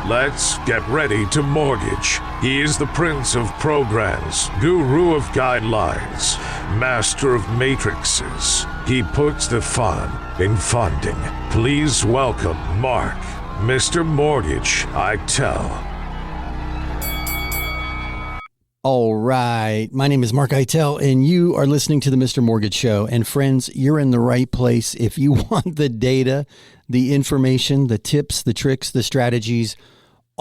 Let's get ready to mortgage. He is the prince of programs, guru of guidelines, master of matrices. He puts the fun in funding. Please welcome Mark, Mr. Mortgage, I Tell. All right. My name is Mark Eitel, and you are listening to the Mr. Mortgage Show. And friends, you're in the right place if you want the data, the information, the tips, the tricks, the strategies,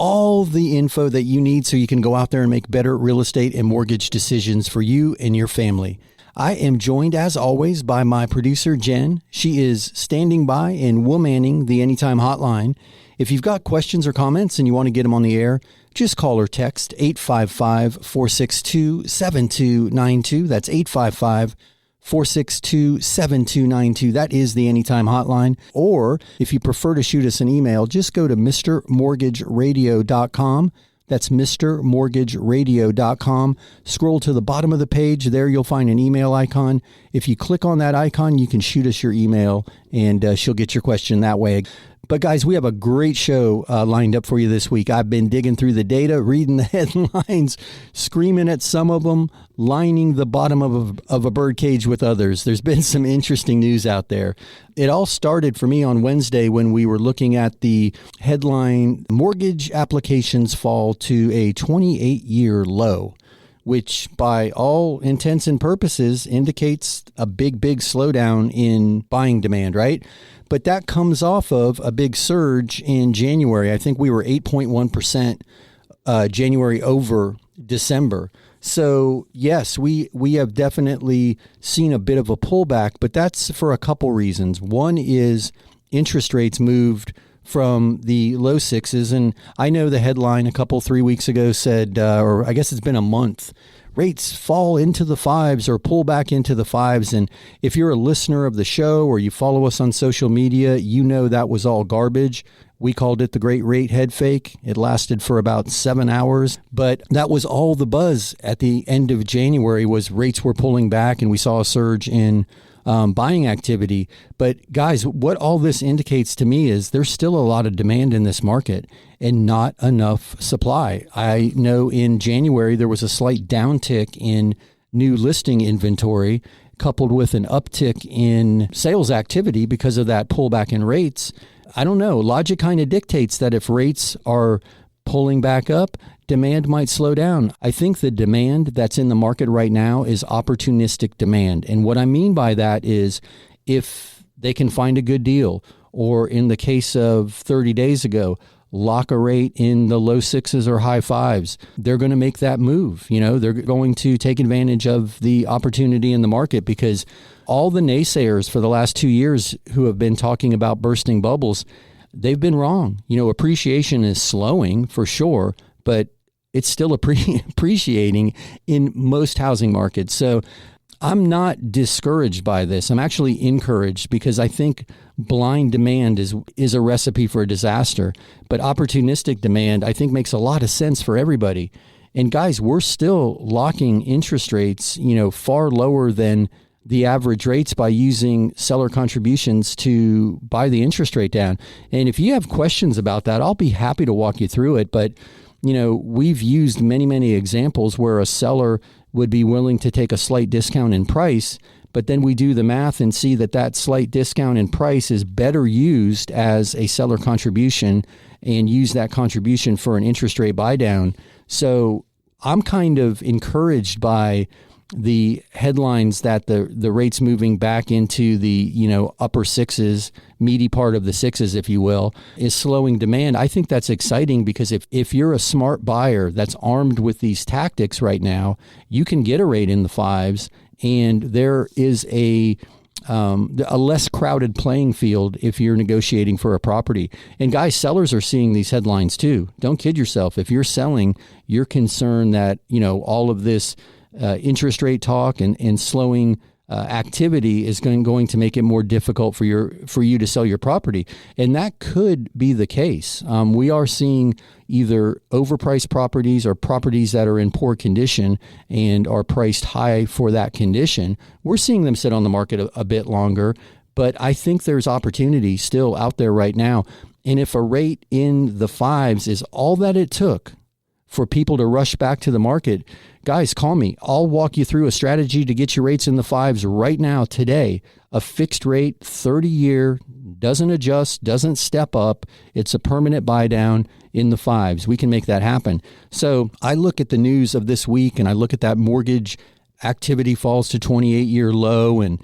all the info that you need so you can go out there and make better real estate and mortgage decisions for you and your family. I am joined, as always, by my producer, Jen. She is standing by and womanning the Anytime Hotline. If you've got questions or comments and you want to get them on the air, just call or text 855-462-7292. That's 855-462-7292. That is the Anytime Hotline. Or if you prefer to shoot us an email, just go to mrmortgageradio.com. That's mrmortgageradio.com. Scroll to the bottom of the page. There you'll find an email icon. If you click on that icon, you can shoot us your email, and she'll get your question that way. But guys, we have a great show lined up for you this week. I've been digging through the data, reading the headlines, screaming at some of them, lining the bottom of a bird cage with others. There's been some interesting news out there. It all started for me on Wednesday when we were looking at the headline, Mortgage Applications Fall to a 28-Year Low, which by all intents and purposes indicates a big slowdown in buying demand, right? But that comes off of a big surge in January. I think we were 8.1% January over December. So yes, we have definitely seen a bit of a pullback, but that's for a couple reasons. One is interest rates moved from the low sixes. And I know the headline 3 weeks ago said, or I guess it's been a month, rates fall into the fives or pull back into the fives. And if you're a listener of the show or you follow us on social media, you know that was all garbage. We called it the Great Rate Head Fake. It lasted for about 7 hours, but that was all the buzz at the end of January was rates were pulling back and we saw a surge in buying activity. But guys, what all this indicates to me is there's still a lot of demand in this market and not enough supply. I know in January there was a slight downtick in new listing inventory coupled with an uptick in sales activity because of that pullback in rates. I don't know. Logic kind of dictates that if rates are pulling back up, demand might slow down. I think the demand that's in the market right now is opportunistic demand. And what I mean by that is if they can find a good deal, or in the case of 30 days ago, lock a rate in the low sixes or high fives, they're going to make that move. You know, they're going to take advantage of the opportunity in the market because all the naysayers for the last 2 years who have been talking about bursting bubbles, they've been wrong. You know, appreciation is slowing for sure, but it's still appreciating in most housing markets. So I'm not discouraged by this. I'm actually encouraged because I think blind demand is a recipe for a disaster. But opportunistic demand, I think, makes a lot of sense for everybody. And guys, we're still locking interest rates, you know, far lower than the average rates by using seller contributions to buy the interest rate down. And if you have questions about that, I'll be happy to walk you through it. But you know, we've used many examples where a seller would be willing to take a slight discount in price, but then we do the math and see that that slight discount in price is better used as a seller contribution and use that contribution for an interest rate buy down. So I'm kind of encouraged by the headlines that the rates moving back into the, you know, upper sixes, meaty part of the sixes, if you will, is slowing demand. I think that's exciting because if you're a smart buyer that's armed with these tactics right now, you can get a rate in the fives, and there is a less crowded playing field if you're negotiating for a property. And guys, sellers are seeing these headlines too. Don't kid yourself. If you're selling, you're concerned that, you know, all of this interest rate talk and slowing activity is going to make it more difficult for you to sell your property. And that could be the case. We are seeing either overpriced properties or properties that are in poor condition and are priced high for that condition. We're seeing them sit on the market a bit longer, but I think there's opportunity still out there right now. And if a rate in the 5s is all that it took for people to rush back to the market, guys, call me. I'll walk you through a strategy to get your rates in the 5s right now, today. A fixed rate, 30-year, doesn't adjust, doesn't step up. It's a permanent buy down in the 5s. We can make that happen. So I look at the news of this week and I look at that mortgage activity falls to 28-year low, and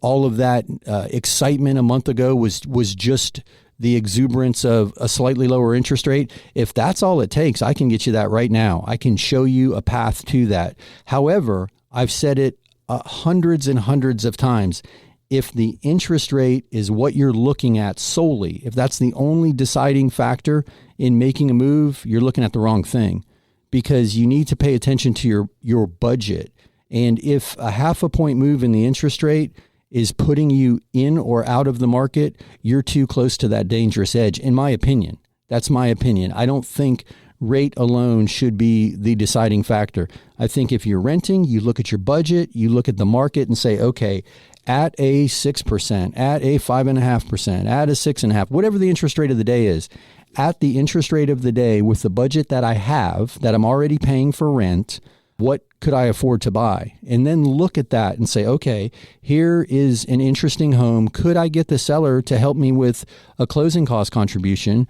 all of that excitement a month ago was just the exuberance of a slightly lower interest rate. If that's all it takes, I can get you that right now. I can show you a path to that. However, I've said it hundreds and hundreds of times. If the interest rate is what you're looking at solely, if that's the only deciding factor in making a move, you're looking at the wrong thing, because you need to pay attention to your budget. And if a 0.5 point move in the interest rate is putting you in or out of the market, you're too close to that dangerous edge, in my opinion. That's my opinion. I don't think rate alone should be the deciding factor. I think if you're renting, you look at your budget, you look at the market and say, okay, at a 6%, at a 5.5%, at a 6.5%, whatever the interest rate of the day is, at the interest rate of the day with the budget that I have, that I'm already paying for rent, what could I afford to buy? And then look at that and say, okay, here is an interesting home. Could I get the seller to help me with a closing cost contribution?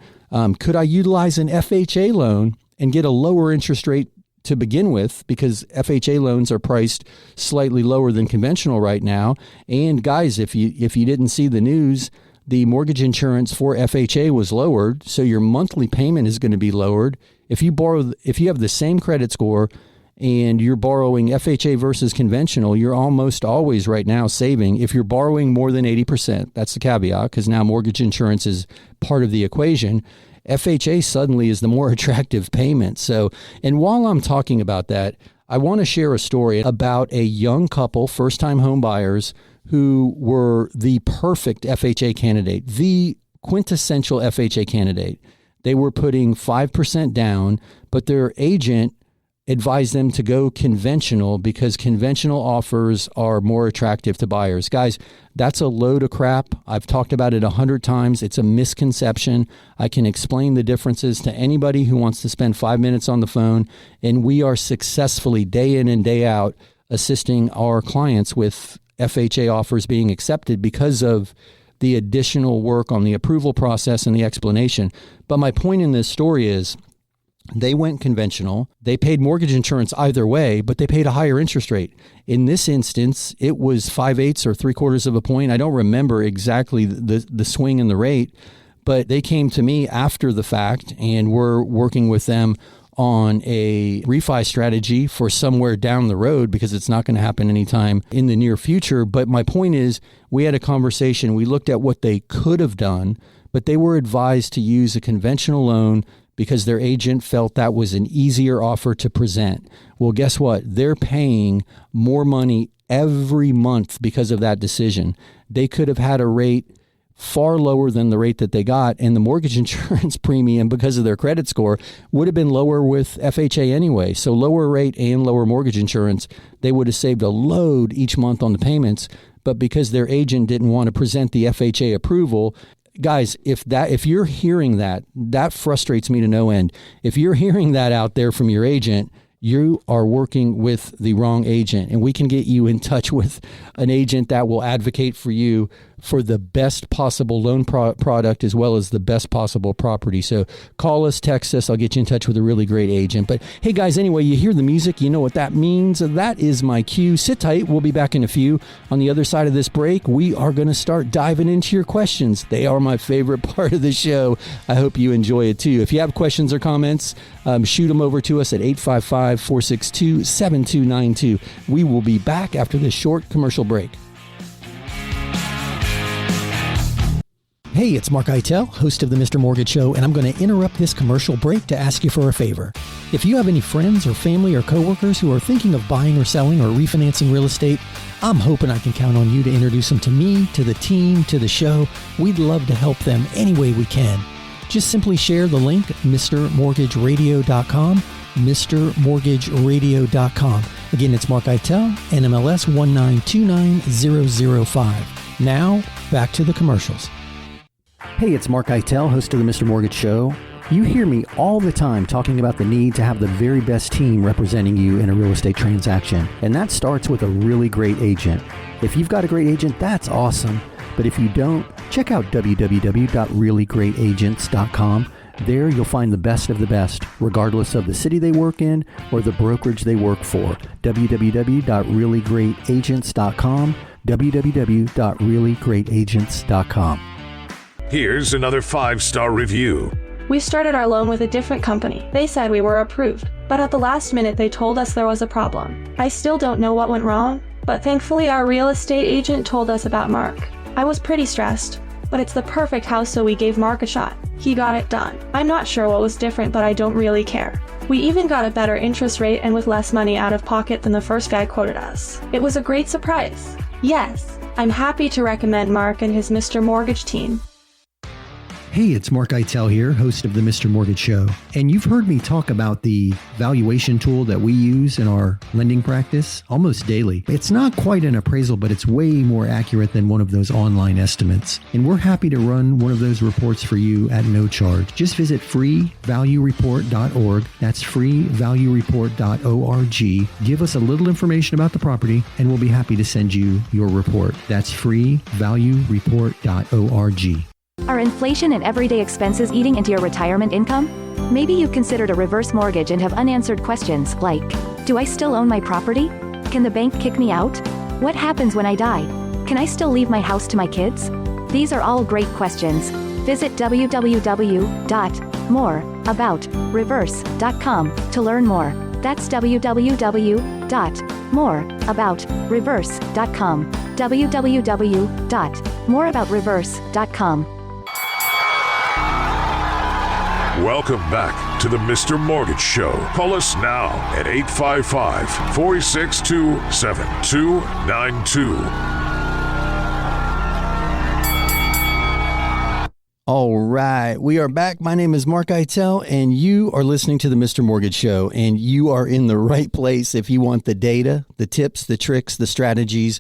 Could I utilize an FHA loan and get a lower interest rate to begin with, because FHA loans are priced slightly lower than conventional right now? And guys, if you didn't see the news, the mortgage insurance for FHA was lowered, so your monthly payment is going to be lowered. If you have the same credit score and you're borrowing FHA versus conventional, you're almost always right now saving. If you're borrowing more than 80%, that's the caveat, because now mortgage insurance is part of the equation. FHA suddenly is the more attractive payment. So, and while I'm talking about that, I want to share a story about a young couple, first-time home buyers, who were the perfect FHA candidate, the quintessential FHA candidate. They were putting 5% down, but their agent advised them to go conventional because conventional offers are more attractive to buyers. Guys, that's a load of crap. I've talked about it 100 times. It's a misconception. I can explain the differences to anybody who wants to spend 5 minutes on the phone, and we are successfully day in and day out assisting our clients with FHA offers being accepted because of the additional work on the approval process and the explanation. But my point in this story is, they went conventional. They paid mortgage insurance either way, but they paid a higher interest rate. In this instance, it was 5/8 or 3/4 of a point. I don't remember exactly the swing in the rate, but they came to me after the fact, and we're working with them on a refi strategy for somewhere down the road, because it's not going to happen anytime in the near future. But my point is, we had a conversation. We looked at what they could have done, but they were advised to use a conventional loan because their agent felt that was an easier offer to present. Well, guess what? They're paying more money every month because of that decision. They could have had a rate far lower than the rate that they got, and the mortgage insurance premium, because of their credit score, would have been lower with FHA anyway. So lower rate and lower mortgage insurance, they would have saved a load each month on the payments. But because their agent didn't want to present the FHA approval, guys, if you're hearing that frustrates me to no end. If you're hearing that out there from your agent, you are working with the wrong agent, and we can get you in touch with an agent that will advocate for you for the best possible loan product as well as the best possible property. So call us, text us. I'll get you in touch with a really great agent. But hey, guys, anyway, you hear the music. You know what that means. That is my cue. Sit tight. We'll be back in a few. On the other side of this break, we are going to start diving into your questions. They are my favorite part of the show. I hope you enjoy it too. If you have questions or comments, shoot them over to us at 855-462-7292. We will be back after this short commercial break. Hey, it's Mark Eitel, host of the Mr. Mortgage Show, and I'm going to interrupt this commercial break to ask you for a favor. If you have any friends or family or coworkers who are thinking of buying or selling or refinancing real estate, I'm hoping I can count on you to introduce them to me, to the team, to the show. We'd love to help them any way we can. Just simply share the link, MrMortgageRadio.com, MrMortgageRadio.com. Again, it's Mark Eitel, NMLS 1929005. Now, back to the commercials. Hey, it's Mark Eitel, host of the Mr. Mortgage Show. You hear me all the time talking about the need to have the very best team representing you in a real estate transaction. And that starts with a really great agent. If you've got a great agent, that's awesome. But if you don't, check out www.reallyGreatAgents.com. There you'll find the best of the best, regardless of the city they work in or the brokerage they work for. www.reallyGreatAgents.com. www.reallyGreatAgents.com. Here's another 5-star review. We started our loan with a different company. They said we were approved, but at the last minute they told us there was a problem. I still don't know what went wrong, but thankfully our real estate agent told us about Mark. I was pretty stressed, but it's the perfect house, so we gave Mark a shot. He got it done. I'm not sure what was different, but I don't really care. We even got a better interest rate and with less money out of pocket than the first guy quoted us. It was a great surprise. Yes, I'm happy to recommend Mark and his Mr. Mortgage team. Hey, it's Mark Eitel here, host of the Mr. Mortgage Show. And you've heard me talk about the valuation tool that we use in our lending practice almost daily. It's not quite an appraisal, but it's way more accurate than one of those online estimates. And we're happy to run one of those reports for you at no charge. Just visit freevaluereport.org. That's freevaluereport.org. Give us a little information about the property, and we'll be happy to send you your report. That's freevaluereport.org. Are inflation and everyday expenses eating into your retirement income? Maybe you've considered a reverse mortgage and have unanswered questions like, do I still own my property? Can the bank kick me out? What happens when I die? Can I still leave my house to my kids? These are all great questions. Visit www.moreaboutreverse.com to learn more. That's www.moreaboutreverse.com. www.moreaboutreverse.com. Welcome back to the Mr. Mortgage Show. Call us now at 855-462-7292. All right, we are back. My name is Mark Eitel, and you are listening to the Mr. Mortgage Show, and you are in the right place if you want the data, the tips, the tricks, the strategies,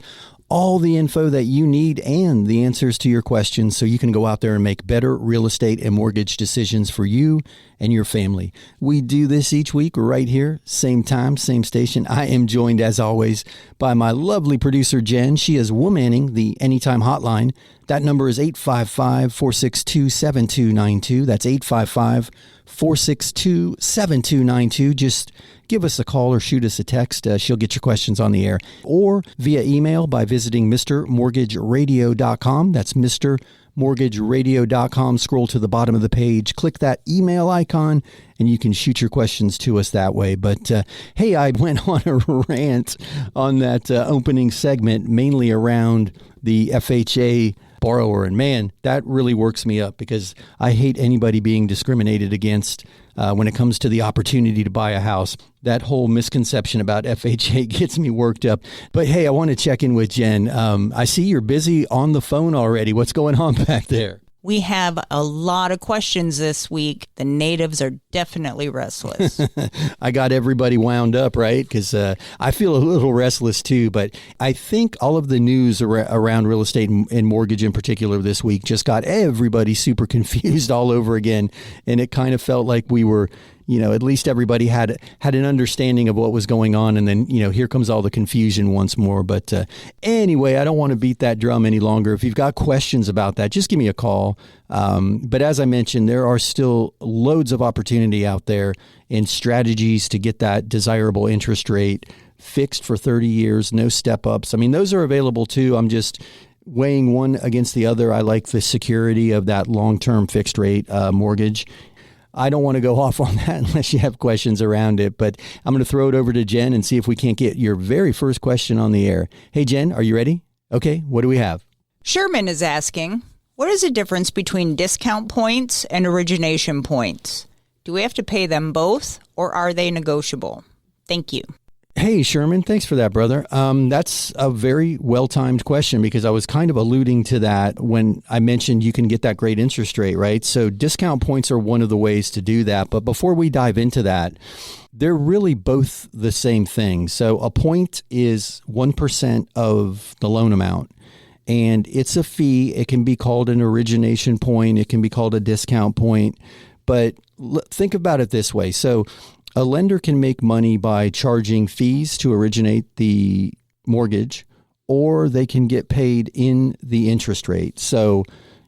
all the info that you need and the answers to your questions so you can go out there and make better real estate and mortgage decisions for you and your family. We do this each week right here, same time, same station. I am joined, as always, by my lovely producer, Jen. She is womaning the Anytime Hotline. That number is 855-462-7292. That's 855-462-7292. Just give us a call or shoot us a text. She'll get your questions on the air. Or via email by visiting MrMortgageRadio.com. That's MrMortgageRadio.com. Scroll to the bottom of the page, click that email icon, and you can shoot your questions to us that way. But hey, I went on a rant on that opening segment, mainly around the FHA borrower. And man, that really works me up because I hate anybody being discriminated against when it comes to the opportunity to buy a house. That whole misconception about FHA gets me worked up. But hey, I want to check in with Jen. I see you're busy on the phone already. What's going on back there? We have a lot of questions this week. The natives are definitely restless. I got everybody wound up, right? Because I feel a little restless too. But I think all of the news around real estate and mortgage in particular this week just got everybody super confused all over again. And it kind of felt like we were, at least everybody had an understanding of what was going on. And then, here comes all the confusion once more. But anyway, I don't want to beat that drum any longer. If you've got questions about that, just give me a call. But as I mentioned, there are still loads of opportunity out there and strategies to get that desirable interest rate fixed for 30 years, no step ups. I mean, those are available too. I'm just weighing one against the other. I like the security of that long-term fixed rate mortgage. I don't want to go off on that unless you have questions around it, but I'm going to throw it over to Jen and see if we can't get your very first question on the air. Hey, Jen, are you ready? Okay, what do we have? Sherman is asking, what is the difference between discount points and origination points? Do we have to pay them both, or are they negotiable? Thank you. Hey, Sherman, thanks for that, brother. That's a very well-timed question because I was kind of alluding to that when I mentioned you can get that great interest rate, right? So discount points are one of the ways to do that. But before we dive into that, they're really both the same thing. So a point is 1% of the loan amount. and it's a fee. It can be called an origination point. It can be called a discount point. But think about it this way. So a lender can make money by charging fees to originate the mortgage, or they can get paid in the interest rate. So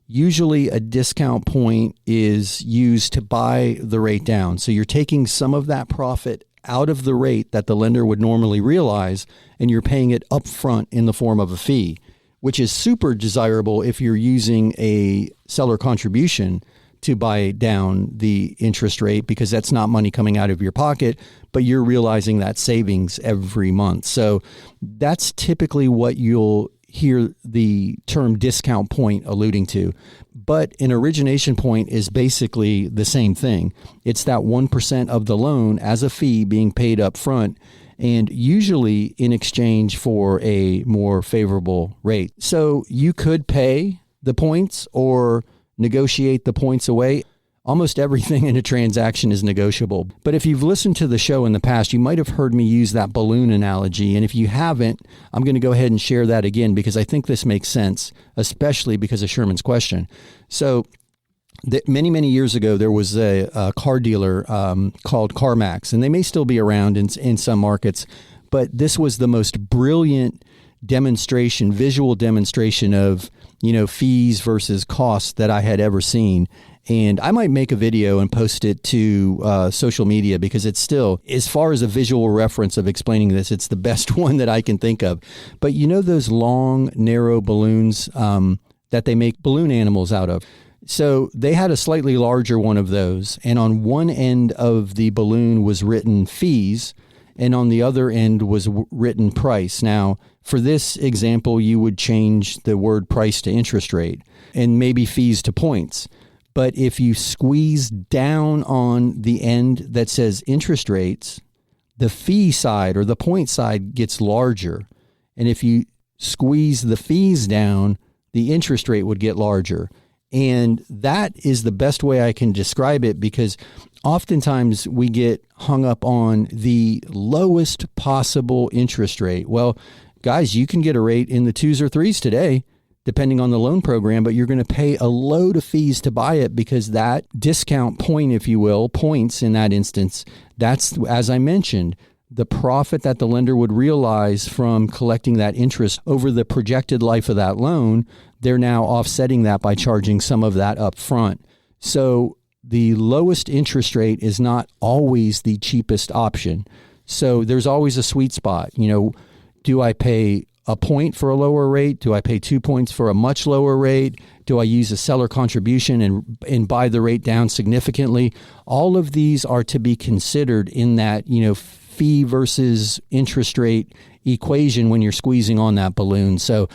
usually a discount point is used to buy the rate down. So you're taking some of that profit out of the rate that the lender would normally realize, and you're paying it upfront in the form of a fee, which is super desirable if you're using a seller contribution to buy down the interest rate, because that's not money coming out of your pocket, but you're realizing that savings every month. So that's typically what you'll hear the term discount point alluding to. But an origination point is basically the same thing. It's that 1% of the loan as a fee being paid up front, and usually in exchange for a more favorable rate. So you could pay the points or negotiate the points away. Almost everything in a transaction is negotiable. But if you've listened to the show in the past, you might have heard me use that balloon analogy. And if you haven't, I'm going to go ahead and share that again, because I think this makes sense, especially because of Sherman's question. So many, many years ago, there was a car dealer called CarMax, and they may still be around in some markets, but this was the most brilliant visual demonstration of, fees versus costs that I had ever seen. And I might make a video and post it to social media, because it's still, as far as a visual reference of explaining this, it's the best one that I can think of. But those long, narrow balloons that they make balloon animals out of? So they had a slightly larger one of those. And on one end of the balloon was written fees, and on the other end was written price. Now, for this example, you would change the word price to interest rate, and maybe fees to points. But if you squeeze down on the end that says interest rates, the fee side or the point side gets larger. And if you squeeze the fees down, the interest rate would get larger. And that is the best way I can describe it, because oftentimes we get hung up on the lowest possible interest rate. Well, guys, you can get a rate in the 2s or 3s today, depending on the loan program, but you're going to pay a load of fees to buy it, because that discount point, if you will, points in that instance, that's, as I mentioned, the profit that the lender would realize from collecting that interest over the projected life of that loan. They're now offsetting that by charging some of that up front. So the lowest interest rate is not always the cheapest option. So there's always a sweet spot. Do I pay a point for a lower rate? Do I pay 2 points for a much lower rate? Do I use a seller contribution and buy the rate down significantly? All of these are to be considered in that, fee versus interest rate equation when you're squeezing on that balloon. So,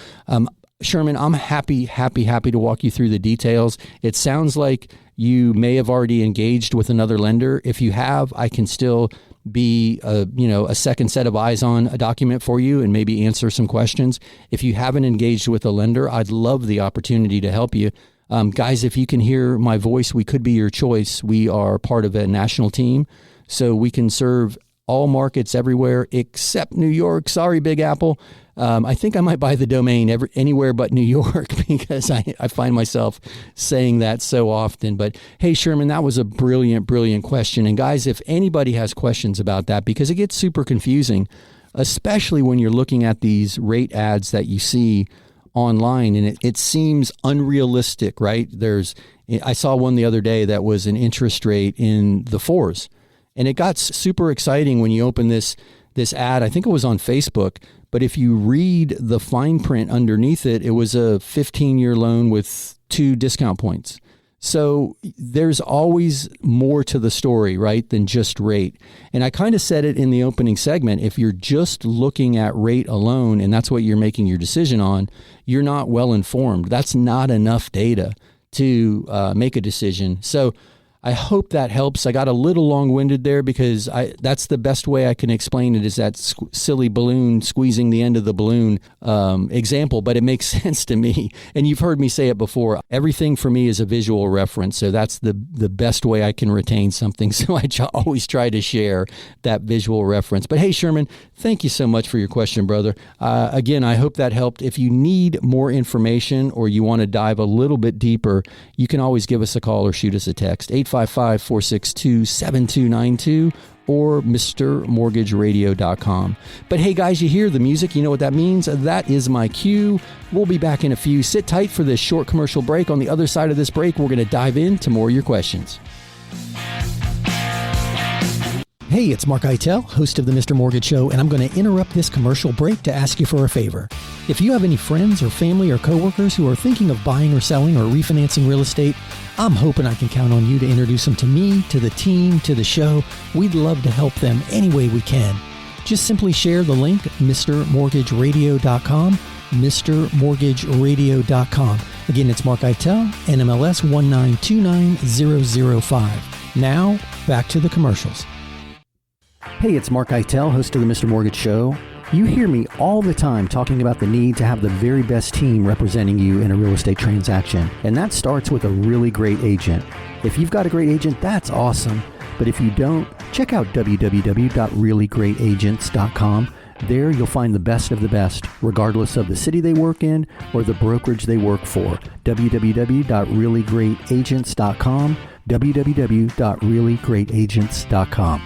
Sherman, I'm happy to walk you through the details. It sounds like you may have already engaged with another lender. If you have, I can still be a second set of eyes on a document for you and maybe answer some questions. If you haven't engaged with a lender, I'd love the opportunity to help you. Guys, if you can hear my voice, we could be your choice. We are part of a national team, so we can serve all markets everywhere except New York. Sorry, Big Apple. I think I might buy the domain anywhere but New York, because I find myself saying that so often. But hey, Sherman, that was a brilliant, brilliant question. And guys, if anybody has questions about that, because it gets super confusing, especially when you're looking at these rate ads that you see online, and it seems unrealistic, right? I saw one the other day that was an interest rate in the 4s. And it got super exciting when you open this ad. I think it was on Facebook. But if you read the fine print underneath it, it was a 15-year loan with 2 discount points. So there's always more to the story, right, than just rate. And I kind of said it in the opening segment. If you're just looking at rate alone and that's what you're making your decision on, you're not well informed. That's not enough data to make a decision. So I hope that helps. I got a little long-winded there because that's the best way I can explain it, is that silly balloon squeezing the end of the balloon example, but it makes sense to me. And you've heard me say it before. Everything for me is a visual reference, so that's the best way I can retain something. So I always try to share that visual reference. But hey, Sherman, thank you so much for your question, brother. Again, I hope that helped. If you need more information or you want to dive a little bit deeper, you can always give us a call or shoot us a text, 855-462-7292 or MrMortgageRadio.com. But hey, guys, you hear the music. You know what that means? That is my cue. We'll be back in a few. Sit tight for this short commercial break. On the other side of this break, we're going to dive into more of your questions. Hey, it's Mark Eitel, host of the Mr. Mortgage Show, and I'm going to interrupt this commercial break to ask you for a favor. If you have any friends or family or coworkers who are thinking of buying or selling or refinancing real estate, I'm hoping I can count on you to introduce them to me, to the team, to the show. We'd love to help them any way we can. Just simply share the link, MrMortgageRadio.com, MrMortgageRadio.com. Again, it's Mark Eitel, NMLS 1929005. Now, back to the commercials. Hey, it's Mark Eitel, host of the Mr. Mortgage Show. You hear me all the time talking about the need to have the very best team representing you in a real estate transaction. And that starts with a really great agent. If you've got a great agent, that's awesome. But if you don't, check out www.reallyGreatAgents.com. There you'll find the best of the best, regardless of the city they work in or the brokerage they work for. www.reallyGreatAgents.com, www.reallyGreatAgents.com.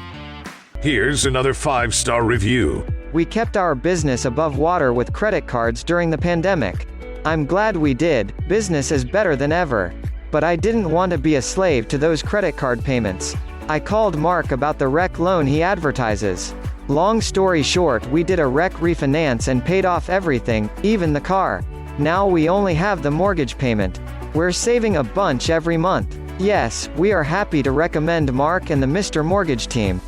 Here's another 5-star review. We kept our business above water with credit cards during the pandemic. I'm glad we did. Business is better than ever. But I didn't want to be a slave to those credit card payments. I called Mark about the rec loan he advertises. Long story short, we did a rec refinance and paid off everything, even the car. Now we only have the mortgage payment. We're saving a bunch every month. Yes, we are happy to recommend Mark and the Mr. Mortgage team.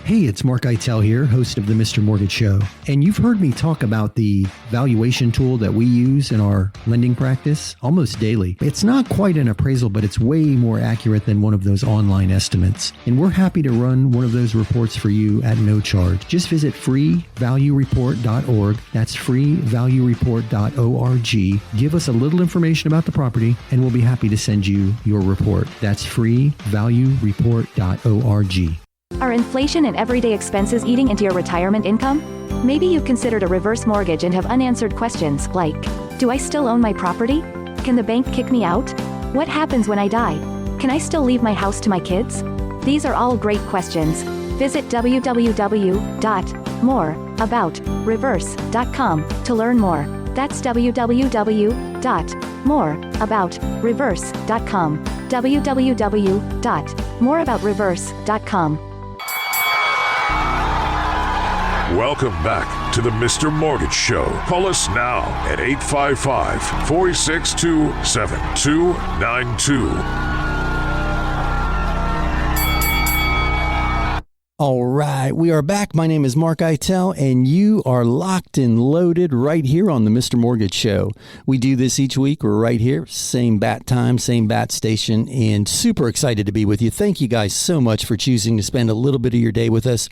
Hey, it's Mark Eitel here, host of the Mr. Mortgage Show. And you've heard me talk about the valuation tool that we use in our lending practice almost daily. It's not quite an appraisal, but it's way more accurate than one of those online estimates. And we're happy to run one of those reports for you at no charge. Just visit freevaluereport.org. That's freevaluereport.org. Give us a little information about the property, and we'll be happy to send you your report. That's freevaluereport.org. Are inflation and everyday expenses eating into your retirement income? Maybe you've considered a reverse mortgage and have unanswered questions like, do I still own my property? Can the bank kick me out? What happens when I die? Can I still leave my house to my kids? These are all great questions. Visit www.moreaboutreverse.com to learn more. That's www.moreaboutreverse.com. www.moreaboutreverse.com. Welcome back to the Mr. Mortgage Show. Call us now at 855-462-7292. All right, we are back. My name is Mark Eitel, and you are locked and loaded right here on the Mr. Mortgage Show. We do this each week. We're right here, same bat time, same bat station, and super excited to be with you. Thank you guys so much for choosing to spend a little bit of your day with us.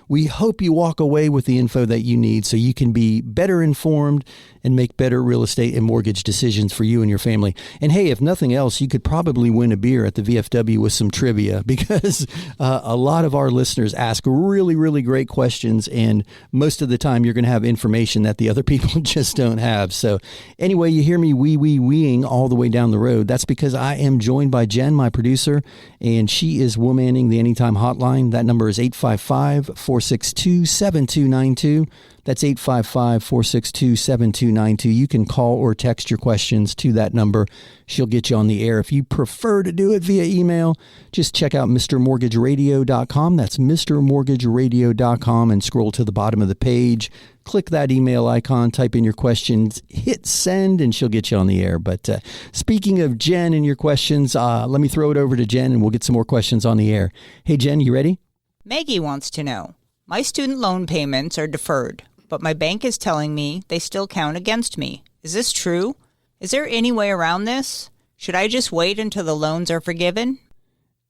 We hope you walk away with the info that you need so you can be better informed and make better real estate and mortgage decisions for you and your family. And hey, if nothing else, you could probably win a beer at the VFW with some trivia, because a lot of our listeners ask really, really great questions, and most of the time you're going to have information that the other people just don't have. So anyway, you hear me weeing all the way down the road. That's because I am joined by Jen, my producer, and she is womanning the Anytime Hotline. That number is 855-462-7292. That's 855-462-7292. You can call or text your questions to that number. She'll get you on the air. If you prefer to do it via email, just check out MrMortgageRadio.com. That's MrMortgageRadio.com, and scroll to the bottom of the page. Click that email icon, type in your questions, hit send, and she'll get you on the air. But speaking of Jen and your questions, let me throw it over to Jen, and we'll get some more questions on the air. Hey, Jen, you ready? Maggie wants to know, my student loan payments are deferred, but my bank is telling me they still count against me. Is this true? Is there any way around this? Should I just wait until the loans are forgiven?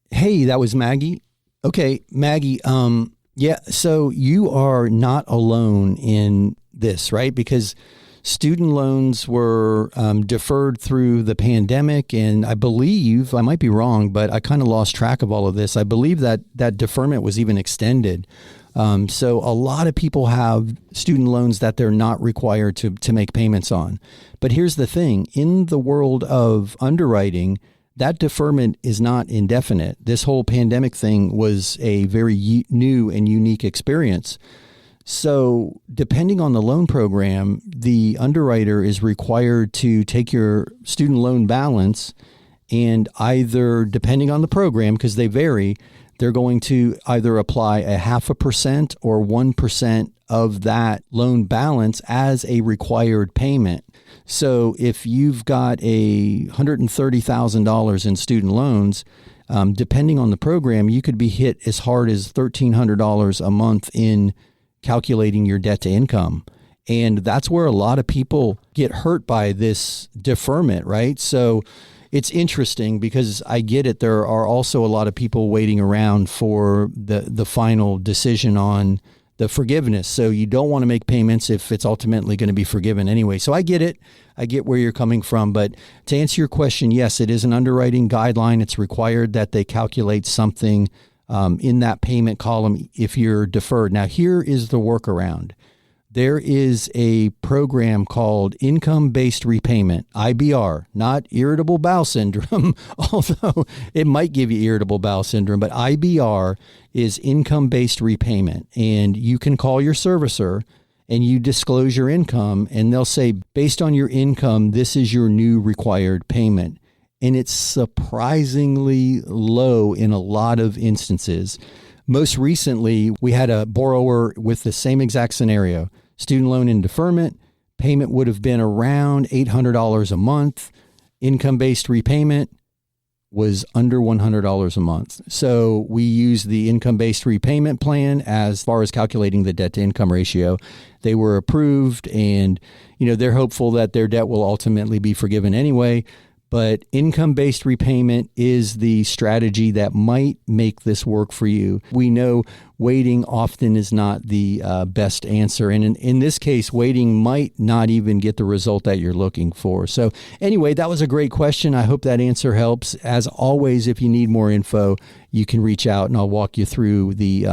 Hey, that was Maggie. Okay, Maggie, yeah, so you are not alone in this, right? Because student loans were deferred through the pandemic, and I believe, I might be wrong, but I kind of lost track of all of this. I believe that deferment was even extended. So a lot of people have student loans that they're not required to make payments on. But here's the thing, in the world of underwriting, that deferment is not indefinite. This whole pandemic thing was a very new and unique experience. So depending on the loan program, the underwriter is required to take your student loan balance and either, depending on the program, because they vary, they're going to either apply a 0.5% or 1% of that loan balance as a required payment. So if you've got $130,000 in student loans, depending on the program, you could be hit as hard as $1,300 a month in calculating your debt to income. And that's where a lot of people get hurt by this deferment, right? So it's interesting because I get it. There are also a lot of people waiting around for the final decision on the forgiveness. So you don't want to make payments if it's ultimately going to be forgiven anyway. So I get it. I get where you're coming from. But to answer your question, yes, it is an underwriting guideline. It's required that they calculate something in that payment column if you're deferred. Now, here is the workaround. There is a program called income-based repayment, IBR, not irritable bowel syndrome, although it might give you irritable bowel syndrome, but IBR is income-based repayment. And you can call your servicer and you disclose your income, and they'll say, based on your income, this is your new required payment. And it's surprisingly low in a lot of instances. Most recently, we had a borrower with the same exact scenario. Student loan in deferment, payment would have been around $800 a month. Income-based repayment was under $100 a month. So we use the income-based repayment plan as far as calculating the debt-to-income ratio. They were approved, and they're hopeful that their debt will ultimately be forgiven anyway. But income-based repayment is the strategy that might make this work for you. We know waiting often is not the best answer. And in this case, waiting might not even get the result that you're looking for. So anyway, that was a great question. I hope that answer helps. As always, if you need more info, you can reach out and I'll walk you through the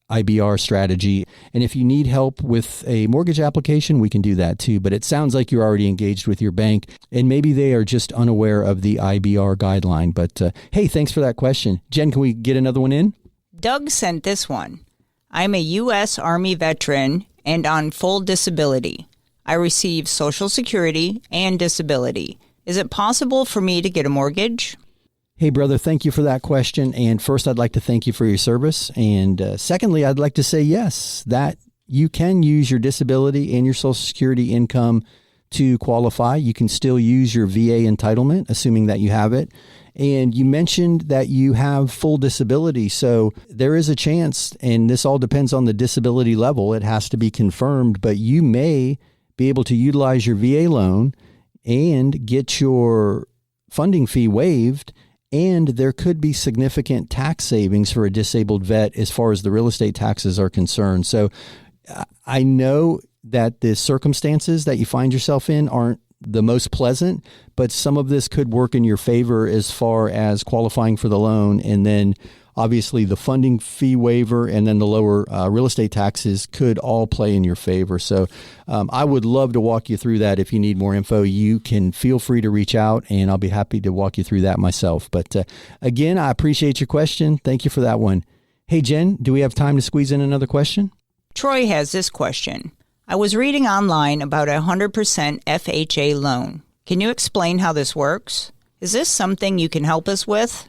IBR strategy. And if you need help with a mortgage application, we can do that too. But it sounds like you're already engaged with your bank and maybe they are just unaware of the IBR guideline. But hey, thanks for that question. Jen, can we get another one in? Doug sent this one. I'm a U.S. Army veteran and on full disability. I receive Social Security and disability. Is it possible for me to get a mortgage? Hey, brother, thank you for that question. And first, I'd like to thank you for your service. And secondly, I'd like to say yes, that you can use your disability and your Social Security income to qualify. You can still use your VA entitlement, assuming that you have it. And you mentioned that you have full disability. So there is a chance, and this all depends on the disability level. It has to be confirmed, but you may be able to utilize your VA loan and get your funding fee waived. And there could be significant tax savings for a disabled vet as far as the real estate taxes are concerned. So I know that the circumstances that you find yourself in aren't the most pleasant, but some of this could work in your favor as far as qualifying for the loan. And then obviously the funding fee waiver and then the lower real estate taxes could all play in your favor. So I would love to walk you through that. If you need more info, you can feel free to reach out and I'll be happy to walk you through that myself. But again, I appreciate your question. Thank you for that one. Hey, Jen, do we have time to squeeze in another question? Troy has this question. I was reading online about a 100% FHA loan. Can you explain how this works? Is this something you can help us with?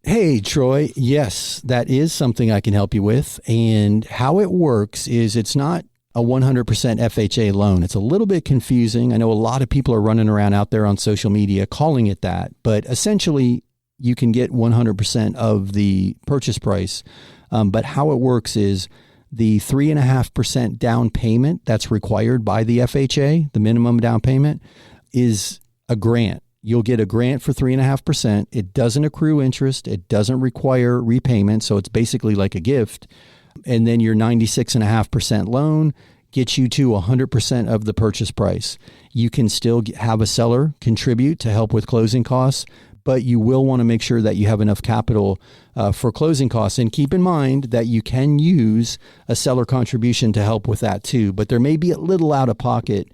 Hey, Troy. Yes, that is something I can help you with. And how it works is it's not a 100% FHA loan. It's a little bit confusing. I know a lot of people are running around out there on social media calling it that, but essentially you can get 100% of the purchase price. But how it works is the 3.5% down payment that's required by the FHA, the minimum down payment, is a grant. You'll get a grant for 3.5%. It doesn't accrue interest. It doesn't require repayment. So it's basically like a gift. And then your 96.5% loan gets you to 100% of the purchase price. You can still have a seller contribute to help with closing costs, but you will want to make sure that you have enough capital for closing costs. And keep in mind that you can use a seller contribution to help with that too, but there may be a little out of pocket.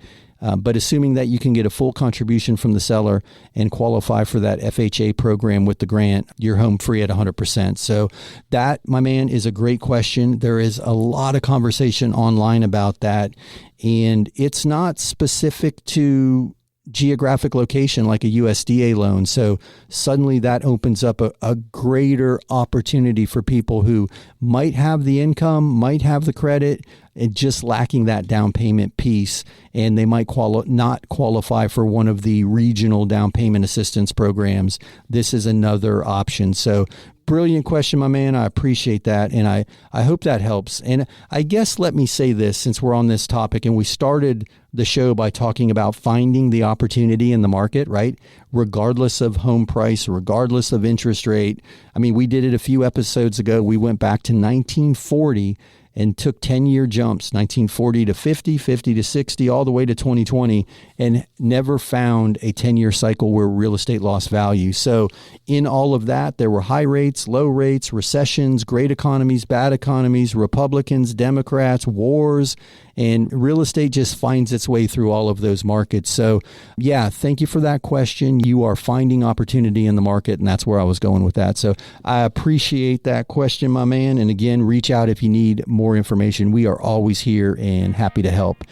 But assuming that you can get a full contribution from the seller and qualify for that FHA program with the grant, you're home free at 100%. So that, my man, is a great question. There is a lot of conversation online about that. And it's not specific to geographic location like a USDA loan. So suddenly that opens up a greater opportunity for people who might have the income, might have the credit, and just lacking that down payment piece. And they might not qualify for one of the regional down payment assistance programs. This is another option. So brilliant question, my man. I appreciate that. And I hope that helps. And I guess let me say this, since we're on this topic, and we started the show by talking about finding the opportunity in the market, right? Regardless of home price, regardless of interest rate. I mean, we did it a few episodes ago. We went back to 1940 and took 10-year jumps, 1940 to 50, 50 to 60, all the way to 2020, and never found a 10-year cycle where real estate lost value. So in all of that, there were high rates, low rates, recessions, great economies, bad economies, Republicans, Democrats, wars, and real estate just finds its way through all of those markets. So yeah, thank you for that question. You are finding opportunity in the market, and that's where I was going with that. So I appreciate that question, my man. And again, reach out if you need more information. We are always here and happy to help.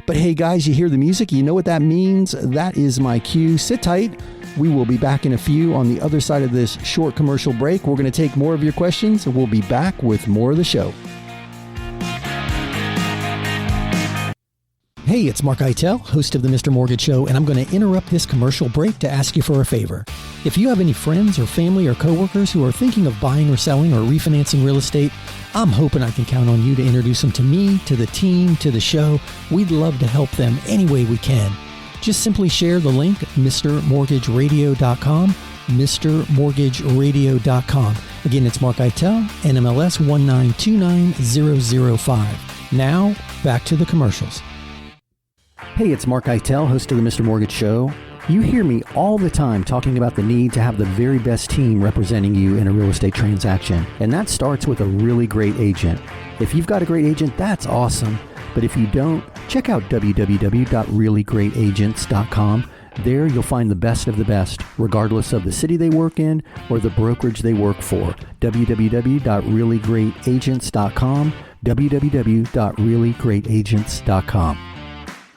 But hey guys, you hear the music? You know what that means? That is my cue. Sit tight. We will be back in a few on the other side of this short commercial break. We're going to take more of your questions, and we'll be back with more of the show. Hey, it's Mark Eitel, host of the Mr. Mortgage Show, and I'm going to interrupt this commercial break to ask you for a favor. If you have any friends or family or coworkers who are thinking of buying or selling or refinancing real estate, I'm hoping I can count on you to introduce them to me, to the team, to the show. We'd love to help them any way we can. Just simply share the link, MrMortgageRadio.com, MrMortgageRadio.com. Again, it's Mark Eitel, NMLS 1929005. Now, back to the commercials. Hey, it's Mark Eitel, host of the Mr. Mortgage Show. You hear me all the time talking about the need to have the very best team representing you in a real estate transaction. And that starts with a really great agent. If you've got a great agent, that's awesome. But if you don't, check out www.reallyGreatAgents.com. There you'll find the best of the best, regardless of the city they work in or the brokerage they work for. www.reallyGreatAgents.com, www.reallyGreatAgents.com.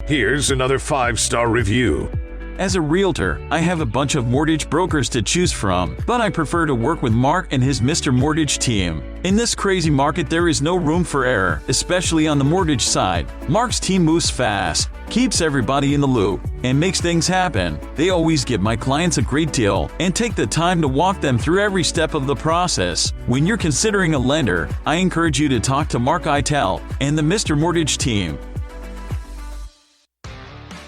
Here's another 5-star review. As a realtor, I have a bunch of mortgage brokers to choose from, but I prefer to work with Mark and his Mr. Mortgage team. In this crazy market, there is no room for error, especially on the mortgage side. Mark's team moves fast, keeps everybody in the loop, and makes things happen. They always give my clients a great deal and take the time to walk them through every step of the process. When you're considering a lender, I encourage you to talk to Mark Eitel and the Mr. Mortgage team.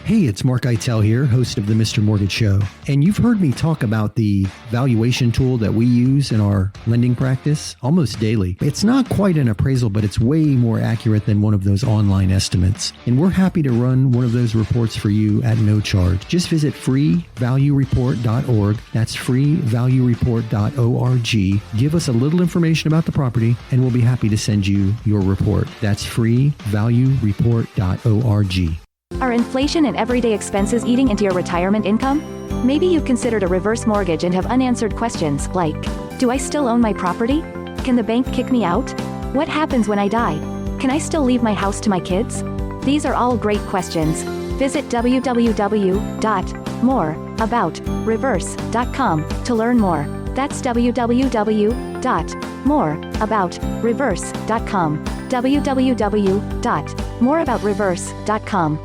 Hey, it's Mark Eitel here, host of the Mr. Mortgage Show. And you've heard me talk about the valuation tool that we use in our lending practice almost daily. It's not quite an appraisal, but it's way more accurate than one of those online estimates. And we're happy to run one of those reports for you at no charge. Just visit freevaluereport.org. That's freevaluereport.org. Give us a little information about the property, and we'll be happy to send you your report. That's freevaluereport.org. Are inflation and everyday expenses eating into your retirement income? Maybe you've considered a reverse mortgage and have unanswered questions like, do I still own my property? Can the bank kick me out? What happens when I die? Can I still leave my house to my kids? These are all great questions. Visit www.moreaboutreverse.com to learn more. That's www.moreaboutreverse.com. www.moreaboutreverse.com.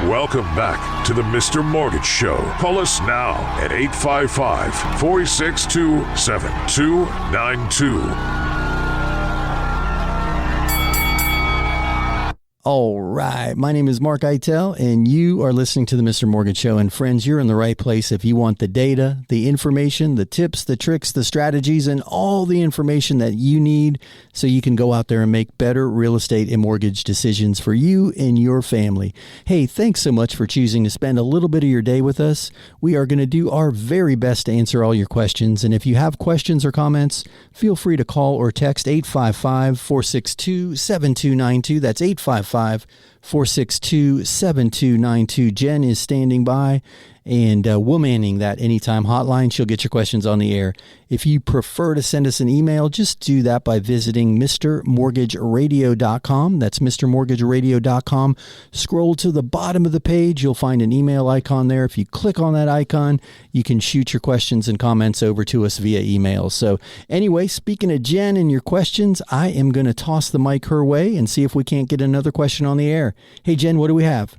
Welcome back to the Mr. Mortgage Show. Call us now at 855-462-7292. All right. My name is Mark Eitel, and you are listening to the Mr. Mortgage Show. And friends, you're in the right place if you want the data, the information, the tips, the tricks, the strategies, and all the information that you need so you can go out there and make better real estate and mortgage decisions for you and your family. Hey, thanks so much for choosing to spend a little bit of your day with us. We are going to do our very best to answer all your questions. And if you have questions or comments, feel free to call or text 855-462-7292. That's 855-462-7292. Jen is standing by and we'll manning that anytime hotline. She'll get your questions on the air. If you prefer to send us an email, just do that by visiting mrmortgageradio.com. That's mrmortgageradio.com. Scroll to the bottom of the page. You'll find an email icon there. If you click on that icon, you can shoot your questions and comments over to us via email. So anyway, speaking of Jen and your questions, I am going to toss the mic her way and see if we can't get another question on the air. Hey, Jen, what do we have?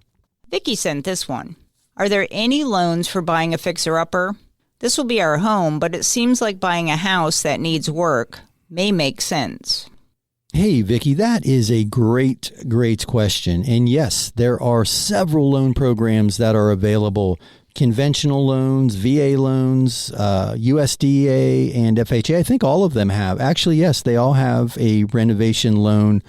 Vicky sent this one. Are there any loans for buying a fixer-upper? This will be our home, but it seems like buying a house that needs work may make sense. Hey, Vicky, that is a great question. And yes, there are several loan programs that are available. Conventional loans, VA loans, USDA, and FHA. I think all of them have. Actually, yes, they all have a renovation loan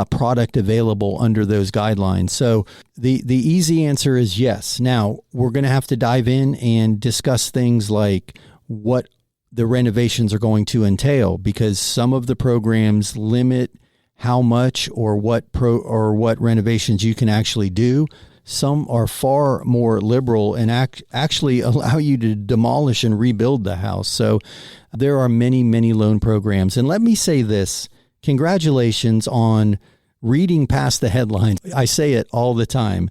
product available under those guidelines. So the easy answer is yes. Now, we're going to have to dive in and discuss things like what the renovations are going to entail, because some of the programs limit how much or what renovations you can actually do. Some are far more liberal and actually allow you to demolish and rebuild the house. So there are many, many loan programs. And let me say this. Congratulations on reading past the headlines. I say it all the time.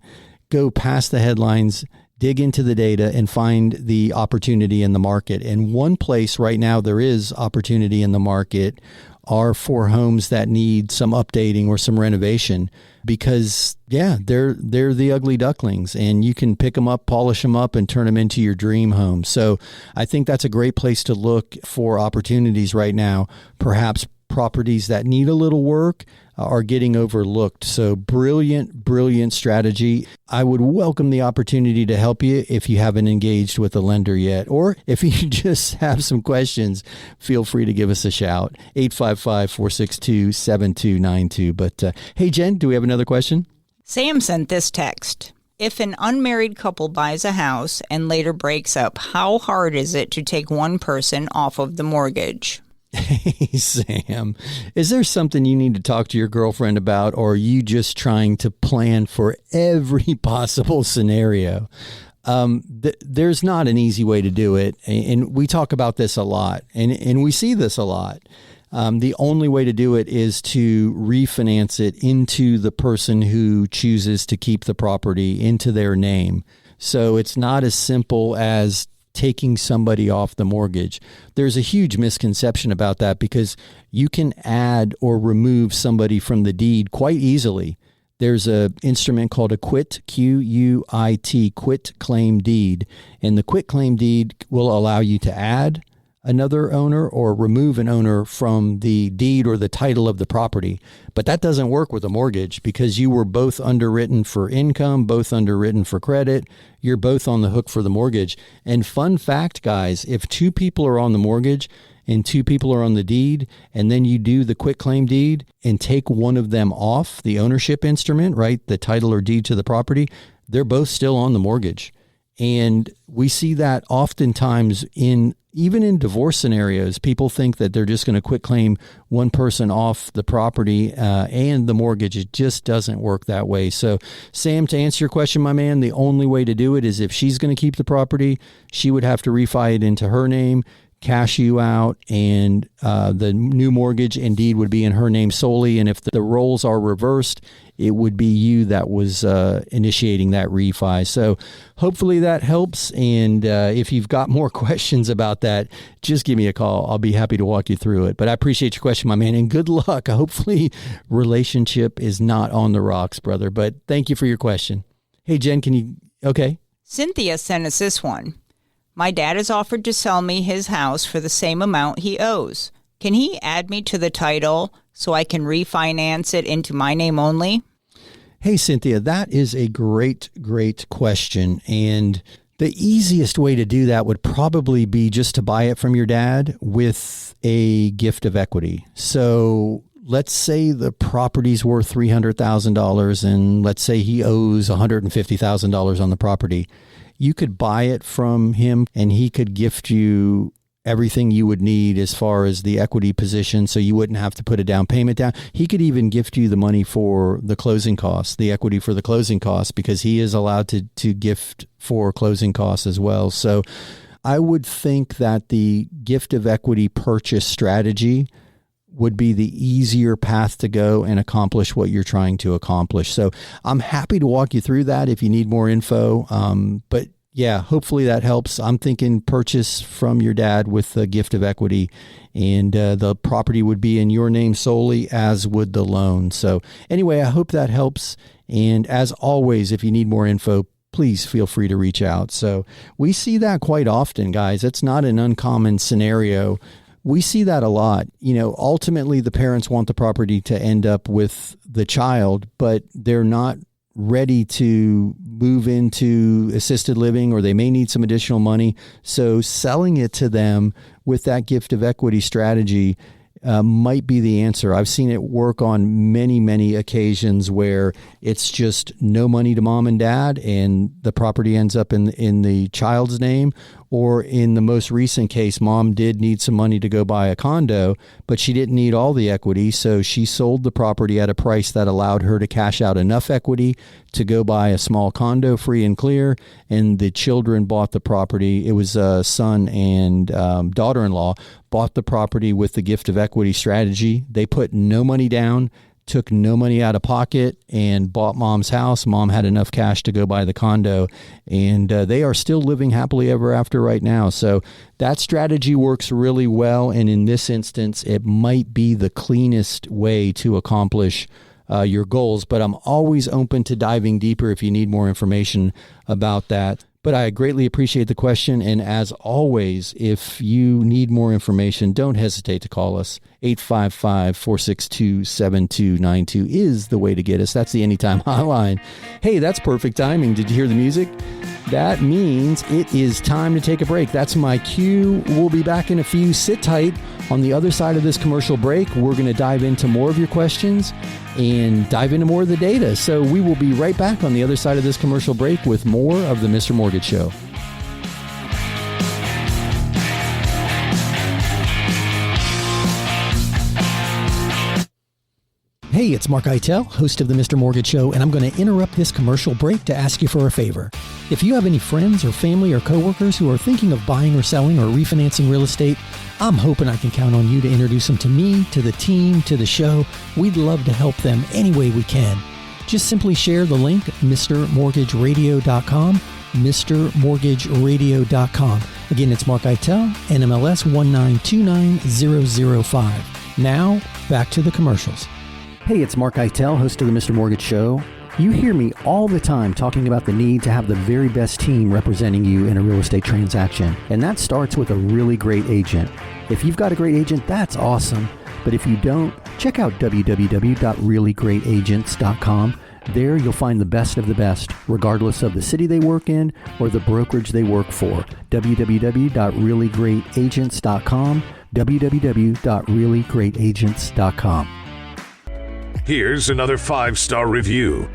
Go past the headlines, dig into the data, and find the opportunity in the market. And one place right now there is opportunity in the market are for homes that need some updating or some renovation, because they're the ugly ducklings, and you can pick them up, polish them up, and turn them into your dream home. So I think that's a great place to look for opportunities right now. Perhaps properties that need a little work are getting overlooked. So brilliant strategy. I would welcome the opportunity to help you if you haven't engaged with a lender yet, or if you just have some questions, feel free to give us a shout. 855-462-7292. But hey, Jen, do we have another question? Sam sent this text. If an unmarried couple buys a house and later breaks up, how hard is it to take one person off of the mortgage? Hey, Sam, is there something you need to talk to your girlfriend about, or are you just trying to plan for every possible scenario? There's not an easy way to do it, and we talk about this a lot, and we see this a lot. The only way to do it is to refinance it into the person who chooses to keep the property into their name. So it's not as simple as taking somebody off the mortgage. There's a huge misconception about that, because you can add or remove somebody from the deed quite easily. There's an instrument called a quit, Q-U-I-T, quit claim deed. And the quit claim deed will allow you to add another owner or remove an owner from the deed or the title of the property. But that doesn't work with a mortgage, because you were both underwritten for income, both underwritten for credit. You're both on the hook for the mortgage. And fun fact, guys, if two people are on the mortgage and two people are on the deed, and then you do the quit claim deed and take one of them off the ownership instrument, right, the title or deed to the property, they're both still on the mortgage. And we see that oftentimes even in divorce scenarios. People think that they're just going to quit claim one person off the property and the mortgage. It just doesn't work that way. So, Sam, to answer your question, my man, the only way to do it is if she's going to keep the property, she would have to refi it into her name, cash you out, and the new mortgage indeed would be in her name solely. And if the roles are reversed, it would be you that was initiating that refi. So hopefully that helps. And if you've got more questions about that, just give me a call. I'll be happy to walk you through it. But I appreciate your question, my man, and good luck. Hopefully relationship is not on the rocks, brother. But thank you for your question. Hey, Jen, okay? Cynthia sent us this one. My dad has offered to sell me his house for the same amount he owes. Can he add me to the title so I can refinance it into my name only? Hey, Cynthia, that is a great question. And the easiest way to do that would probably be just to buy it from your dad with a gift of equity. So let's say the property's worth $300,000 and let's say he owes $150,000 on the property. You could buy it from him and he could gift you everything you would need as far as the equity position, so you wouldn't have to put a down payment down. He could even gift you the money for the closing costs, the equity for the closing costs, because he is allowed to gift for closing costs as well. So I would think that the gift of equity purchase strategy would be the easier path to go and accomplish what you're trying to accomplish. So I'm happy to walk you through that if you need more info. But yeah, hopefully that helps. I'm thinking purchase from your dad with the gift of equity, and the property would be in your name solely, as would the loan. So anyway, I hope that helps. And as always, if you need more info, please feel free to reach out. So we see that quite often, guys. It's not an uncommon scenario. We see that a lot. You know, ultimately the parents want the property to end up with the child, but they're not ready to move into assisted living, or they may need some additional money. So selling it to them with that gift of equity strategy might be the answer. I've seen it work on many occasions where it's just no money to mom and dad and the property ends up in the child's name. Or in the most recent case, mom did need some money to go buy a condo, but she didn't need all the equity. So she sold the property at a price that allowed her to cash out enough equity to go buy a small condo free and clear. And the children bought the property. It was a son and daughter-in-law bought the property with the gift of equity strategy. They put no money down, took no money out of pocket, and bought mom's house. Mom had enough cash to go buy the condo, and they are still living happily ever after right now. So that strategy works really well, and in this instance, it might be the cleanest way to accomplish your goals, but I'm always open to diving deeper if you need more information about that. But I greatly appreciate the question. And as always, if you need more information, don't hesitate to call us. 855-462-7292 is the way to get us. That's the Anytime Hotline. Hey, that's perfect timing. Did you hear the music? That means it is time to take a break. That's my cue. We'll be back in a few. Sit tight. On the other side of this commercial break, we're going to dive into more of your questions and dive into more of the data. So we will be right back on the other side of this commercial break with more of the Mr. Mortgage Show. Hey, it's Mark Eitel, host of the Mr. Mortgage Show, and I'm going to interrupt this commercial break to ask you for a favor. If you have any friends or family or coworkers who are thinking of buying or selling or refinancing real estate, I'm hoping I can count on you to introduce them to me, to the team, to the show. We'd love to help them any way we can. Just simply share the link, MrMortgageRadio.com, MrMortgageRadio.com. Again, it's Mark Eitel, NMLS 1929005. Now, back to the commercials. Hey, it's Mark Eitel, host of the Mr. Mortgage Show. You hear me all the time talking about the need to have the very best team representing you in a real estate transaction. And that starts with a really great agent. If you've got a great agent, that's awesome. But if you don't, check out www.reallyGreatAgents.com. There you'll find the best of the best, regardless of the city they work in or the brokerage they work for. www.reallyGreatAgents.com. www.reallyGreatAgents.com. Here's another 5-star review.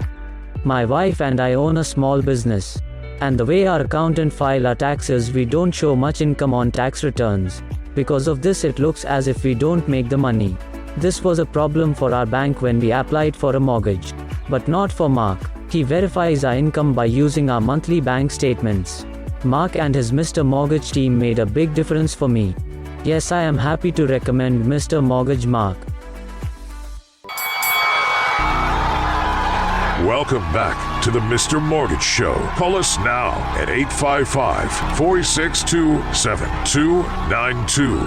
My wife and I own a small business. And the way our accountant files our taxes, we don't show much income on tax returns. Because of this, it looks as if we don't make the money. This was a problem for our bank when we applied for a mortgage. But not for Mark. He verifies our income by using our monthly bank statements. Mark and his Mr. Mortgage team made a big difference for me. Yes, I am happy to recommend Mr. Mortgage Mark. Welcome back to the Mr. Mortgage Show. Call us now at 855-462-7292.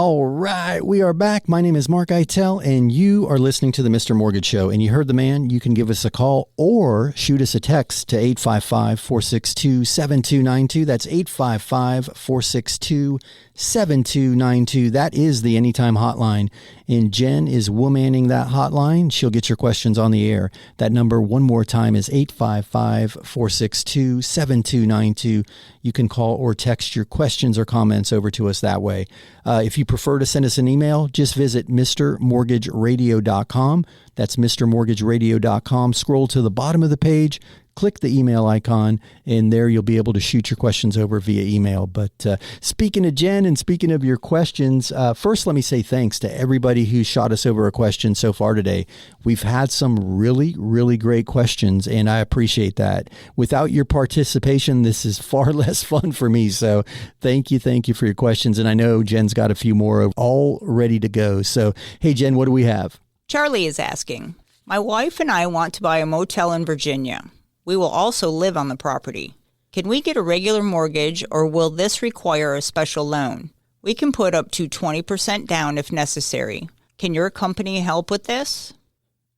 All right, we are back. My name is Mark Eitel, and you are listening to the Mr. Mortgage Show. And you heard the man. You can give us a call or shoot us a text to 855-462-7292. That's 855-462-7292. That is the Anytime Hotline. And Jen is womanning that hotline. She'll get your questions on the air. That number one more time is 855-462-7292. You can call or text your questions or comments over to us that way. If you prefer to send us an email, just visit mrmortgageradio.com. That's mrmortgageradio.com. Scroll to the bottom of the page, click the email icon, and there you'll be able to shoot your questions over via email. But speaking of Jen and speaking of your questions, first let me say thanks to everybody who shot us over a question so far today. We've had some really, really great questions, and I appreciate that. Without your participation, this is far less fun for me. So thank you for your questions. And I know Jen's got a few more all ready to go. So, hey, Jen, what do we have? Charlie is asking, my wife and I want to buy a motel in Virginia. We will also live on the property. Can we get a regular mortgage, or will this require a special loan? We can put up to 20% down if necessary. Can your company help with this?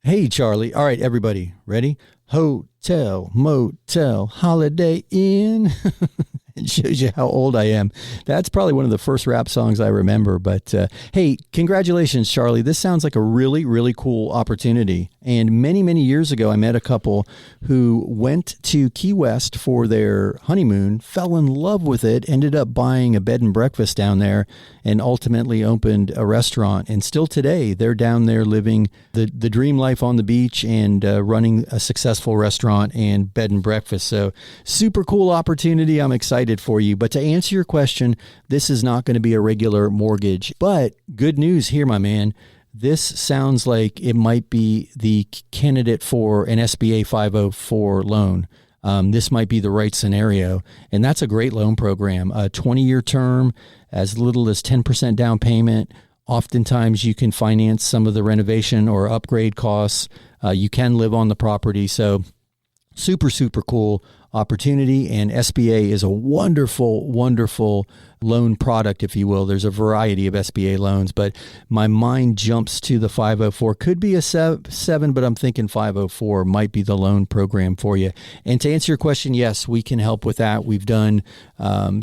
Hey, Charlie. All right, everybody, ready? Hotel, motel, Holiday Inn. It shows you how old I am. That's probably one of the first rap songs I remember. But hey, congratulations, Charlie. This sounds like a really, really cool opportunity. And many, many years ago, I met a couple who went to Key West for their honeymoon, fell in love with it, ended up buying a bed and breakfast down there, and ultimately opened a restaurant. And still today, they're down there living the dream life on the beach and running a successful restaurant and bed and breakfast. So super cool opportunity. I'm excited for you. But to answer your question, this is not going to be a regular mortgage. But good news here, my man. This sounds like it might be the candidate for an SBA 504 loan. This might be the right scenario. And that's a great loan program. A 20-year term, as little as 10% down payment. Oftentimes you can finance some of the renovation or upgrade costs. You can live on the property. So super, super cool opportunity. And SBA is a wonderful, wonderful loan product, if you will. There's a variety of SBA loans, but my mind jumps to the 504. Could be a 7, but I'm thinking 504 might be the loan program for you. And to answer your question, yes, we can help with that. We've done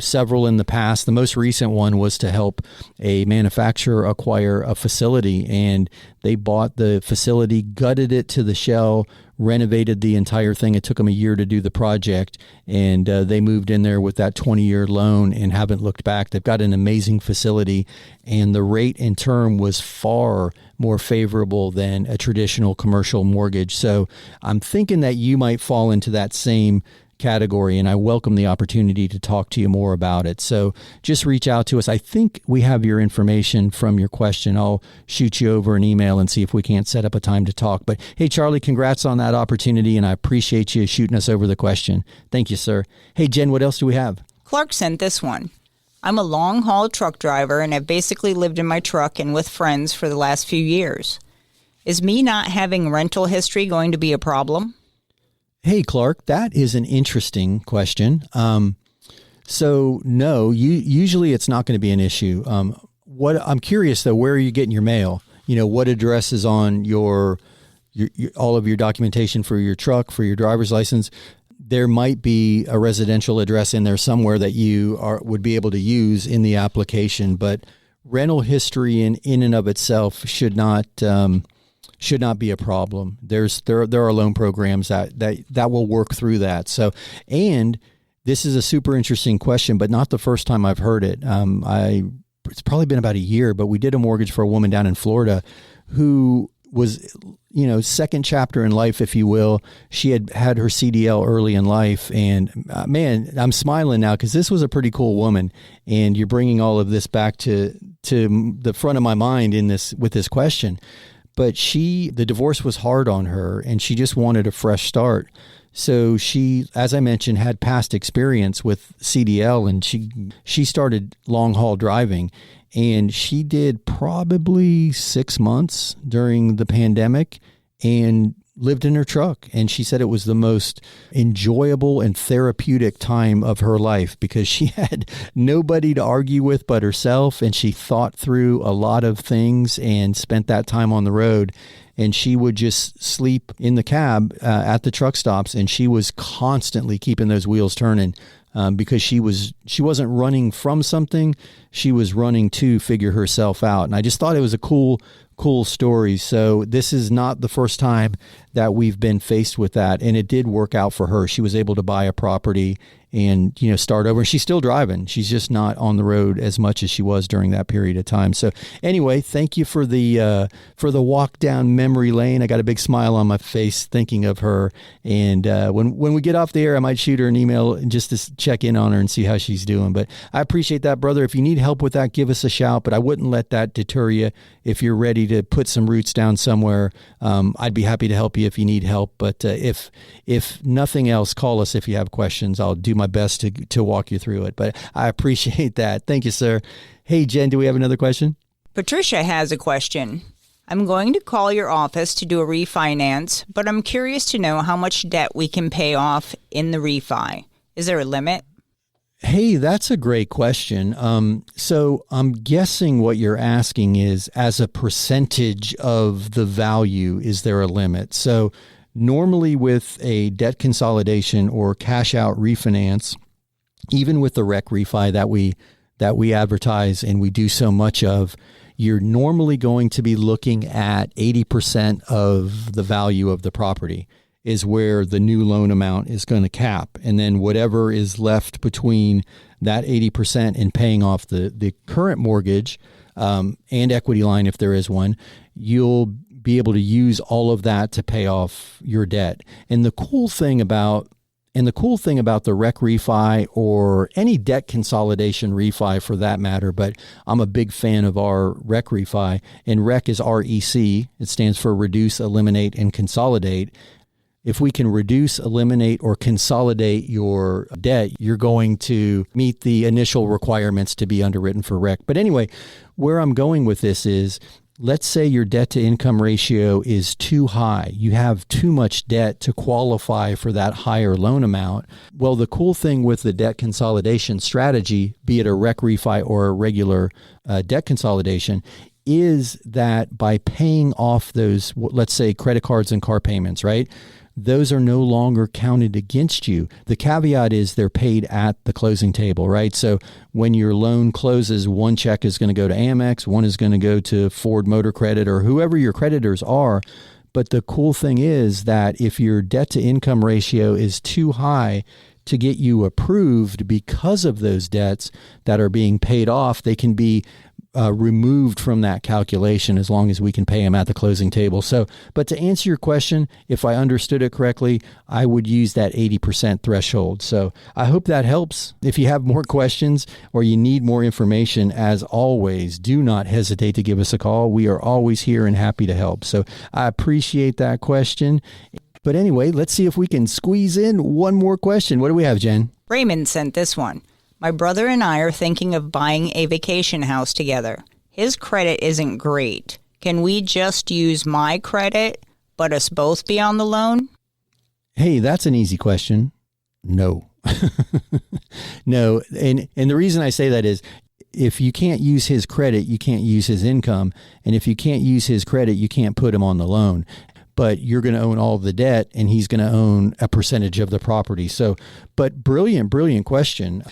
several in the past. The most recent one was to help a manufacturer acquire a facility, and they bought the facility, gutted it to the shell, renovated the entire thing. It took them a year to do the project, and they moved in there with that 20-year loan and haven't looked back. They've got an amazing facility, and the rate and term was far more favorable than a traditional commercial mortgage. So I'm thinking that you might fall into that same category, and I welcome the opportunity to talk to you more about it. So just reach out to us. I think we have your information from your question. I'll shoot you over an email and see if we can't set up a time to talk. But hey, Charlie, congrats on that opportunity, and I appreciate you shooting us over the question. Thank you, sir. Hey, Jen, what else do we have? Clark sent this one. I'm a long-haul truck driver, and I've basically lived in my truck and with friends for the last few years. Is me not having rental history going to be a problem? Hey, Clark, that is an interesting question. So no, usually it's not going to be an issue. What I'm curious though, where are you getting your mail? You know, what address is on your all of your documentation for your truck, for your driver's license? There might be a residential address in there somewhere that you would be able to use in the application, but rental history in and of itself should not be a problem. There are loan programs that will work through that. So, and this is a super interesting question, but not the first time I've heard it. It's probably been about a year, but we did a mortgage for a woman down in Florida who was, second chapter in life, if you will. She had her CDL early in life, and man, I'm smiling now because this was a pretty cool woman, and you're bringing all of this back to the front of my mind with this question. But the divorce was hard on her, and she just wanted a fresh start. So she, as I mentioned, had past experience with CDL, and she started long haul driving, and she did probably 6 months during the pandemic. And lived in her truck. And she said it was the most enjoyable and therapeutic time of her life because she had nobody to argue with but herself. And she thought through a lot of things and spent that time on the road. And she would just sleep in the cab at the truck stops. And she was constantly keeping those wheels turning because she wasn't running from something. She was running to figure herself out. And I just thought it was a cool story. So this is not the first time that we've been faced with that. And it did work out for her. She was able to buy a property and, start over. She's still driving. She's just not on the road as much as she was during that period of time. So anyway, thank you for the walk down memory lane. I got a big smile on my face thinking of her. And when we get off the air, I might shoot her an email just to check in on her and see how she's doing. But I appreciate that, brother. If you need help with that, give us a shout. But I wouldn't let that deter you. If you're ready to put some roots down somewhere, I'd be happy to help you if you need help. But if nothing else, call us if you have questions. I'll do my best to walk you through it. But I appreciate that. Thank you, sir. Hey, Jen, do we have another question? Patricia has a question. I'm going to call your office to do a refinance, but I'm curious to know how much debt we can pay off in the refi. Is there a limit? Hey, that's a great question. So I'm guessing what you're asking is, as a percentage of the value, is there a limit? So normally with a debt consolidation or cash out refinance, even with the rec refi that we advertise and we do so much of, you're normally going to be looking at 80% of the value of the property is where the new loan amount is going to cap. And then whatever is left between that 80% and paying off the current mortgage and equity line, if there is one, you'll be able to use all of that to pay off your debt. And the cool thing about the rec refi or any debt consolidation refi for that matter, but I'm a big fan of our rec refi, and rec is REC. It stands for reduce, eliminate, and consolidate. If we can reduce, eliminate, or consolidate your debt, you're going to meet the initial requirements to be underwritten for rec. But anyway, where I'm going with this is, let's say your debt to income ratio is too high. You have too much debt to qualify for that higher loan amount. Well, the cool thing with the debt consolidation strategy, be it a rec refi or a regular debt consolidation, is that by paying off those, let's say, credit cards and car payments, right? Those are no longer counted against you. The caveat is they're paid at the closing table, right? So when your loan closes, one check is going to go to Amex, one is going to go to Ford Motor Credit or whoever your creditors are. But the cool thing is that if your debt to income ratio is too high to get you approved because of those debts that are being paid off, they can be removed from that calculation as long as we can pay them at the closing table. So, but to answer your question, if I understood it correctly, I would use that 80% threshold. So I hope that helps. If you have more questions or you need more information, as always, do not hesitate to give us a call. We are always here and happy to help. So I appreciate that question. But anyway, let's see if we can squeeze in one more question. What do we have, Jen? Raymond sent this one. My brother and I are thinking of buying a vacation house together. His credit isn't great. Can we just use my credit, but us both be on the loan? Hey, that's an easy question. No. No. And the reason I say that is, if you can't use his credit, you can't use his income. And if you can't use his credit, you can't put him on the loan. But you're going to own all of the debt and he's going to own a percentage of the property. So, but brilliant question.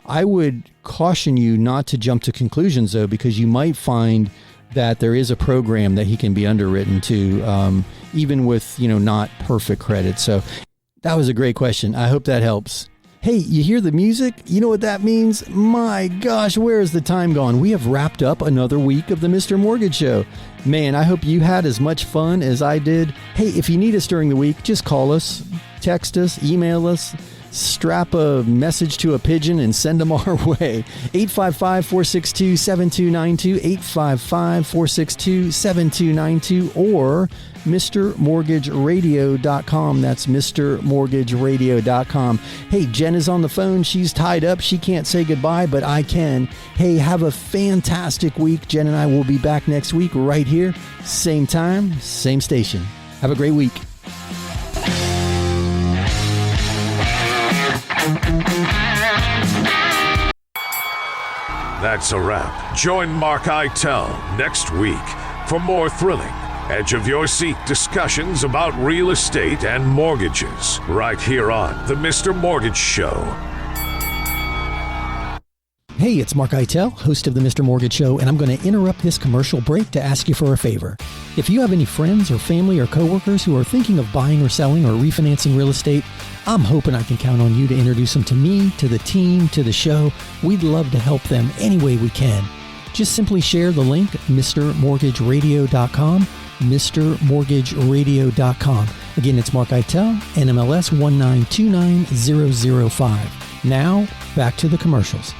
I would caution you not to jump to conclusions, though, because you might find that there is a program that he can be underwritten to, even with, not perfect credit. So that was a great question. I hope that helps. Hey, you hear the music? You know what that means? My gosh, where is the time gone? We have wrapped up another week of the Mr. Mortgage Show. Man, I hope you had as much fun as I did. Hey, if you need us during the week, just call us, text us, email us. Strap a message to a pigeon and send them our way. 855-462-7292, 855-462-7292, or MrMortgageRadio.com. That's MrMortgageRadio.com. Hey, Jen is on the phone. She's tied up. She can't say goodbye, but I can. Hey, have a fantastic week. Jen and I will be back next week right here. Same time, same station. Have a great week. That's a wrap. Join Mark Eitel next week for more thrilling, edge-of-your-seat discussions about real estate and mortgages right here on The Mr. Mortgage Show. Hey, it's Mark Eitel, host of the Mr. Mortgage Show, and I'm going to interrupt this commercial break to ask you for a favor. If you have any friends or family or coworkers who are thinking of buying or selling or refinancing real estate, I'm hoping I can count on you to introduce them to me, to the team, to the show. We'd love to help them any way we can. Just simply share the link, MrMortgageRadio.com, MrMortgageRadio.com. Again, it's Mark Eitel, NMLS 1929005. Now, back to the commercials.